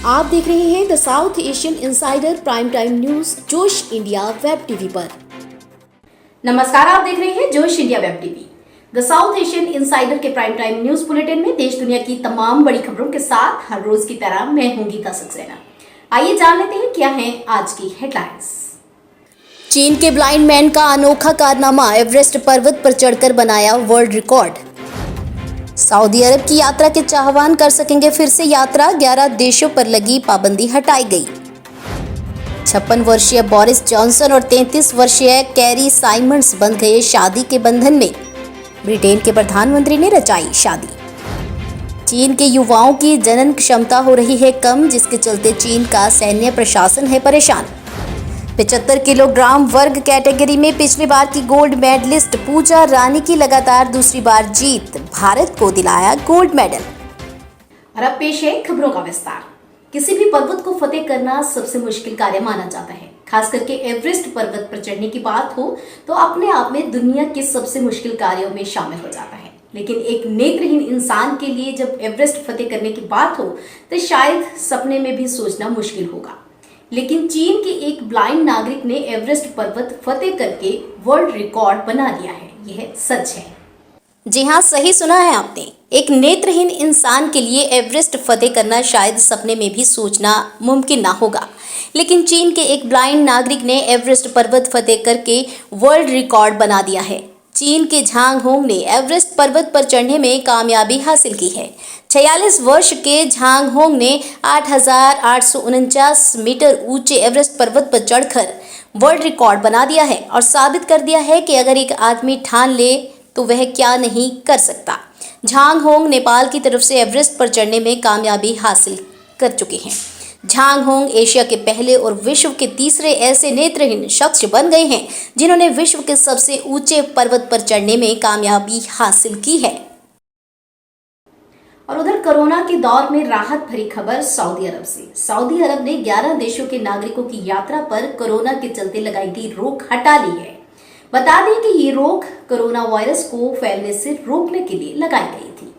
आप देख रहे हैं the south Asian insider prime time news जोश इंडिया वेब टीवी पर। नमस्कार, आप देख रहे हैं जोश India web TV. The south Asian insider के प्राइम टाइम न्यूज बुलेटिन में देश दुनिया की तमाम बड़ी खबरों के साथ हर रोज की तरह मैं हूं गीता सक्सेना। आइए जान लेते हैं क्या है आज की हेडलाइंस। चीन के ब्लाइंड मैन का अनोखा कारनामा, एवरेस्ट पर्वत पर चढ़कर बनाया वर्ल्ड रिकॉर्ड। सऊदी अरब की यात्रा के चाहवान कर सकेंगे फिर से यात्रा, 11 देशों पर लगी पाबंदी हटाई गई। 56 वर्षीय बोरिस जॉनसन और 33 वर्षीय कैरी साइमंड्स बंध गए शादी के बंधन में। ब्रिटेन के प्रधानमंत्री ने रचाई शादी। चीन के युवाओं की जनन क्षमता हो रही है कम, जिसके चलते चीन का सैन्य प्रशासन है परेशान। 75 किलोग्राम वर्ग कैटेगरी में पिछली बार की गोल्ड मेडलिस्ट पूजा रानी की लगातार दूसरी बार जीत, भारत को दिलाया गोल्ड मेडल। और अब पेश है खबरों का विस्तार। किसी भी पर्वत को फतेह करना सबसे मुश्किल कार्य माना जाता है। खास करके एवरेस्ट पर्वत पर चढ़ने की बात हो तो अपने आप में दुनिया के सबसे मुश्किल कार्यों में शामिल हो जाता है। लेकिन एक नेत्रहीन इंसान के लिए जब एवरेस्ट फतेह करने की बात हो तो शायद सपने में भी सोचना मुश्किल होगा। लेकिन चीन के एक ब्लाइंड नागरिक ने एवरेस्ट पर्वत फतेह करके वर्ल्ड रिकॉर्ड बना दिया है। यह सच है। जी हाँ, सही सुना है आपने। एक नेत्रहीन इंसान के लिए एवरेस्ट फतेह करना शायद सपने में भी सोचना मुमकिन ना होगा। लेकिन चीन के एक ब्लाइंड नागरिक ने एवरेस्ट पर्वत फतेह करके वर्ल्ड रिकॉर्ड बना दिया है। चीन के झांग होंग ने एवरेस्ट पर्वत पर चढ़ने में कामयाबी हासिल की है। 46 वर्ष के झांग होंग ने 8,849 मीटर ऊंचे एवरेस्ट पर्वत पर चढ़कर वर्ल्ड रिकॉर्ड बना दिया है और साबित कर दिया है कि अगर एक आदमी ठान ले तो वह क्या नहीं कर सकता। झांग होंग नेपाल की तरफ से एवरेस्ट पर चढ़ने में कामयाबी हासिल कर चुके हैं। झांग होंग एशिया के पहले और विश्व के तीसरे ऐसे नेत्रहीन शख्स बन गए हैं जिन्होंने विश्व के सबसे ऊंचे पर्वत पर चढ़ने में कामयाबी हासिल की है। और उधर कोरोना के दौर में राहत भरी खबर सऊदी अरब से। सऊदी अरब ने 11 देशों के नागरिकों की यात्रा पर कोरोना के चलते लगाई गई रोक हटा ली है। बता दें कि ये रोक कोरोना वायरस को फैलने से रोकने के लिए लगाई गई थी।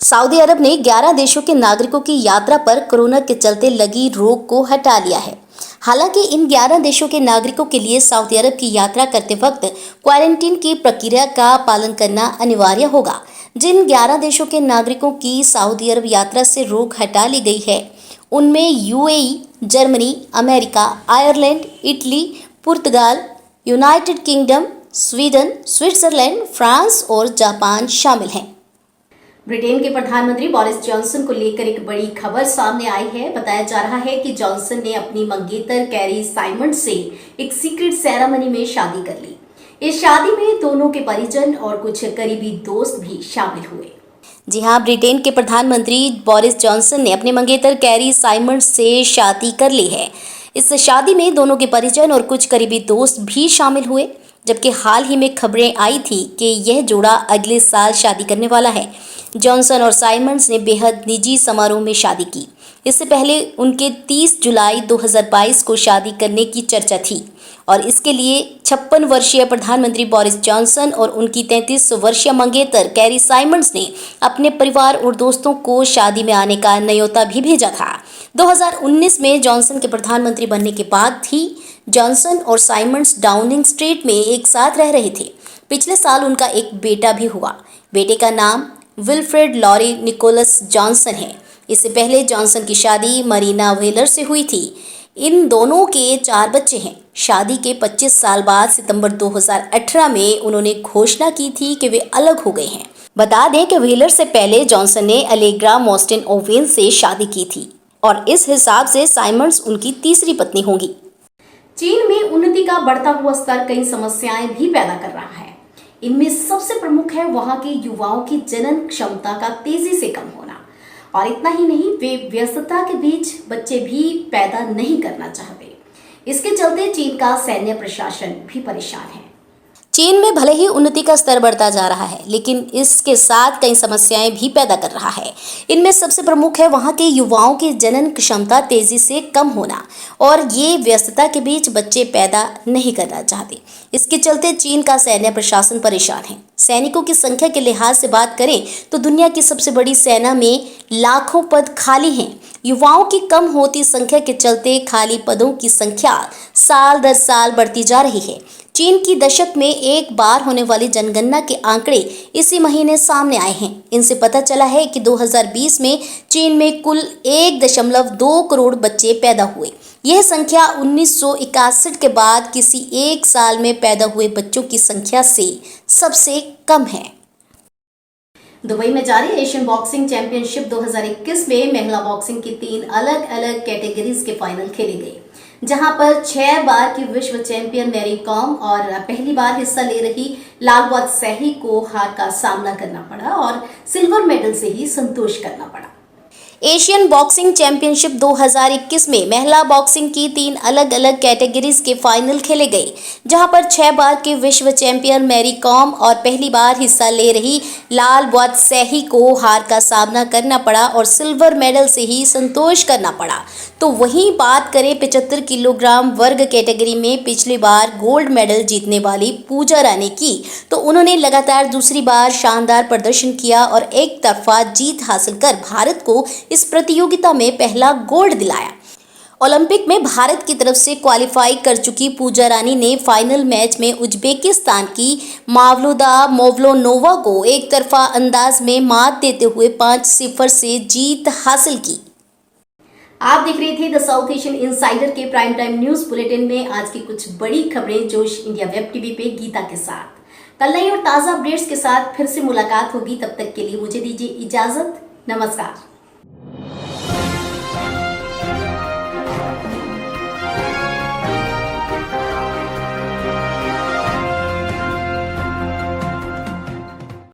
सऊदी अरब ने 11 देशों के नागरिकों की यात्रा पर कोरोना के चलते लगी रोक को हटा लिया है। हालांकि इन 11 देशों के नागरिकों के लिए सऊदी अरब की यात्रा करते वक्त क्वारंटीन की प्रक्रिया का पालन करना अनिवार्य होगा। जिन 11 देशों के नागरिकों की सऊदी अरब यात्रा से रोक हटा ली गई है उनमें UAE, Germany, America, Ireland, Italy, पुर्तगाल, United Kingdom, Sweden, Switzerland, France और जापान शामिल हैं। ब्रिटेन के प्रधानमंत्री बोरिस जॉनसन को लेकर एक बड़ी खबर सामने आई है। बताया जा रहा है कि जॉनसन ने अपनी मंगेतर कैरी साइमंड्स से एक सीक्रेट सेरेमनी में शादी कर ली। इस शादी में दोनों के परिजन और कुछ करीबी दोस्त भी शामिल हुए। जी हाँ, ब्रिटेन के प्रधानमंत्री बोरिस जॉनसन ने अपने मंगेतर कैरी साइमंड्स से शादी कर ली है। इस शादी में दोनों के परिजन और कुछ करीबी दोस्त भी शामिल हुए, जबकि हाल ही में खबरें आई थी कि यह जोड़ा अगले साल शादी करने वाला है। जॉनसन और साइमंड्स ने बेहद निजी समारोह में शादी की। इससे पहले उनके 30 जुलाई 2022 को शादी करने की चर्चा थी और इसके लिए 56 वर्षीय प्रधानमंत्री बोरिस जॉनसन और उनकी 33 वर्षीय मंगेतर कैरी साइमंड्स ने अपने परिवार और दोस्तों को शादी में आने का न्योता भी भेजा था। 2019 में जॉनसन के प्रधानमंत्री बनने के बाद ही जॉनसन और साइमंड्स डाउनिंग स्ट्रीट में एक साथ रह रहे थे। पिछले साल उनका एक बेटा भी हुआ। बेटे का नाम विल्फ्रेड लॉरी निकोलस जॉनसन है। इससे पहले जॉनसन की शादी मरीना व्हेलर से हुई थी। इन दोनों के 4 बच्चे हैं। शादी के 25 साल बाद सितंबर 2018 में उन्होंने घोषणा की थी कि वे अलग हो गए हैं। बता दें कि व्हेलर से पहले जॉनसन ने अलेग्रा मॉस्टिन ओवेन से शादी की थी और इस हिसाब से साइमंड्स उनकी तीसरी पत्नी होंगी। चीन में उन्नति का बढ़ता हुआ स्तर कई समस्याएं भी पैदा कर रहा है। इनमें सबसे प्रमुख है वहां के युवाओं की जनन क्षमता का तेजी से कम होना। और इतना ही नहीं, वे व्यस्तता के बीच बच्चे भी पैदा नहीं करना चाहते। इसके चलते चीन का सैन्य प्रशासन भी परेशान है। चीन में भले ही उन्नति का स्तर बढ़ता जा रहा है, लेकिन इसके साथ कई समस्याएं भी पैदा कर रहा है। इनमें सबसे प्रमुख है वहां के युवाओं की जनन क्षमता तेजी से कम होना और ये व्यस्तता के बीच बच्चे पैदा नहीं करना चाहते। इसके चलते चीन का सैन्य प्रशासन परेशान है। सैनिकों की संख्या के लिहाज से बात करें तो दुनिया की सबसे बड़ी सेना में लाखों पद खाली हैं। युवाओं की कम होती संख्या के चलते खाली पदों की संख्या साल दर साल बढ़ती जा रही है। चीन की दशक में एक बार होने वाली जनगणना के आंकड़े इसी महीने सामने आए हैं। इनसे पता चला है कि 2020 में चीन में कुल 1.2 करोड़ बच्चे पैदा हुए। यह संख्या 1961 के बाद किसी एक साल में पैदा हुए बच्चों की संख्या से सबसे कम है। दुबई में जारी एशियन बॉक्सिंग चैंपियनशिप 2021 में महिला बॉक्सिंग की 3 अलग अलग कैटेगरीज के फाइनल खेले गए, जहां पर 6 बार की विश्व चैंपियन मैरी कॉम और पहली बार हिस्सा ले रही लालबात सैही को हार का सामना करना पड़ा और सिल्वर मेडल से ही संतोष करना पड़ा। एशियन बॉक्सिंग चैंपियनशिप 2021 में महिला बॉक्सिंग की 3 अलग अलग कैटेगरीज के फाइनल खेले गए, जहां पर 6 बार के विश्व चैंपियन मैरी कॉम और पहली बार हिस्सा ले रही लालबात सैही को हार का सामना करना पड़ा और सिल्वर मेडल से ही संतोष करना पड़ा। तो वहीं बात करें 75 किलोग्राम वर्ग कैटेगरी में पिछली बार गोल्ड मेडल जीतने वाली पूजा रानी की, तो उन्होंने लगातार दूसरी बार शानदार प्रदर्शन किया और एक तरफा जीत हासिल कर भारत को इस प्रतियोगिता में पहला गोल्ड दिलाया। ओलंपिक में भारत की तरफ से क्वालिफाई कर चुकी पूजा रानी ने फाइनल मैच में उज्बेकिस्तान की मावलूदा मोवलोनोवा को एक तरफा अंदाज में मात देते हुए 5-0 से जीत हासिल की। आप देख रहे थे द साउथ एशियन इनसाइडर के प्राइम टाइम न्यूज बुलेटिन में आज की कुछ बड़ी खबरें जोश इंडिया वेब टीवी पे गीता के साथ। कल नई और ताजा अपडेट्स के साथ फिर से मुलाकात होगी। तब तक के लिए मुझे दीजिए इजाजत। नमस्कार।